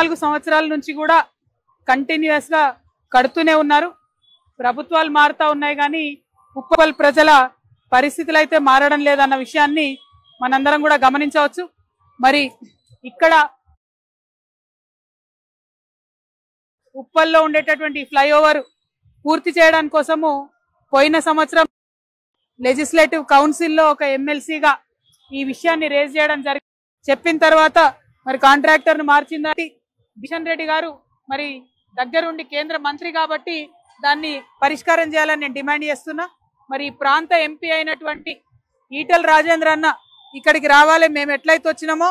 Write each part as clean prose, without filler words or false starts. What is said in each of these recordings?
14 సంవత్సరాల నుంచి కూడా కంటిన్యూస్ గా కడుతూనే ఉన్నారు. ప్రభుత్వాలు మారుతా ఉన్నాయి కానీ ఉప్పల్ ప్రజల పరిస్థితులు అయితే మారడం లేదన్న విషయాన్ని మనందరం కూడా గమనించవచ్చు. మరి ఇక్కడ ఉప్పల్లో ఉండేటటువంటి ఫ్లైఓవర్ పూర్తి చేయడానికి కోసము పోయిన సంవత్సరం లెజిస్లేటివ్ కౌన్సిల్లో ఒక ఎమ్మెల్సీగా ఈ విషయాన్ని రేజ్ చేయడం జరిగింది. చెప్పిన తర్వాత మరి కాంట్రాక్టర్ ను మార్చిందని కిషన్ రెడ్డి గారు మరి దగ్గరుండి కేంద్ర మంత్రి కాబట్టి దాన్ని పరిష్కారం చేయాలని నేను డిమాండ్ చేస్తున్నా. మరి ఈ ప్రాంత ఎంపీ అయినటువంటి ఈటెల రాజేంద్ర అన్న ఇక్కడికి రావాలి, మేము ఎట్లయితే వచ్చినామో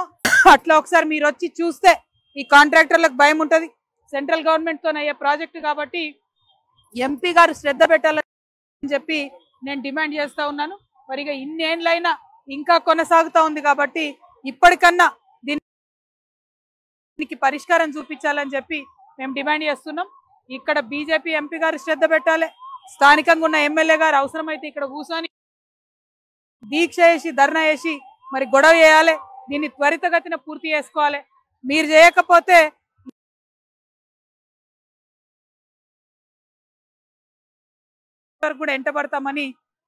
అట్లా ఒకసారి మీరు వచ్చి చూస్తే ఈ కాంట్రాక్టర్లకు భయం ఉంటుంది. సెంట్రల్ గవర్నమెంట్ తో అయ్యే ప్రాజెక్టు కాబట్టి ఎంపీ గారు శ్రద్ధ పెట్టాలని చెప్పి నేను డిమాండ్ చేస్తా ఉన్నాను. మరి ఇక ఇన్నేళ్ళైనా ఇంకా కొనసాగుతా ఉంది కాబట్టి ఇప్పటికన్నా దీనికి పరిష్కారం చూపించాలని చెప్పి మేము డిమాండ్ చేస్తున్నాం. ఇక్కడ బీజేపీ ఎంపీ గారు శ్రద్ధ పెట్టాలి, స్థానికంగా ఉన్న ఎమ్మెల్యే గారు అవసరమైతే ఇక్కడ కూర్చొని దీక్ష చేసి ధర్నా చేసి మరి గొడవ చేయాలి, దీన్ని త్వరితగతిన పూర్తి చేసుకోవాలి. మీరు చేయకపోతే కూడా ఎంటబడతామని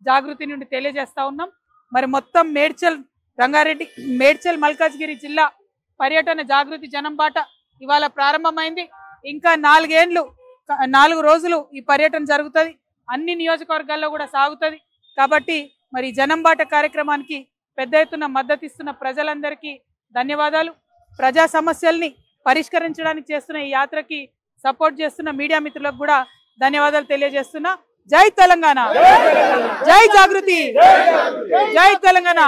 జాగృతి నుండి తెలియజేస్తా ఉన్నాం. మరి మొత్తం మేడ్చల్ రంగారెడ్డి మేడ్చల్ మల్కాజ్గిరి జిల్లా పర్యటన జాగృతి జనం బాట ఇవాళ ప్రారంభమైంది. ఇంకా 4 రోజులు ఈ పర్యటన జరుగుతుంది, అన్ని నియోజకవర్గాల్లో కూడా సాగుతుంది. కాబట్టి మరి జనం బాట కార్యక్రమానికి పెద్ద ఎత్తున మద్దతు ఇస్తున్న ప్రజలందరికీ ధన్యవాదాలు. ప్రజా సమస్యల్ని పరిష్కరించడానికి చేస్తున్న ఈ యాత్రకి సపోర్ట్ చేస్తున్న మీడియా మిత్రులకు కూడా ధన్యవాదాలు తెలియజేస్తున్నా. జై తెలంగాణ, జై జాగృతి, జై తెలంగాణ.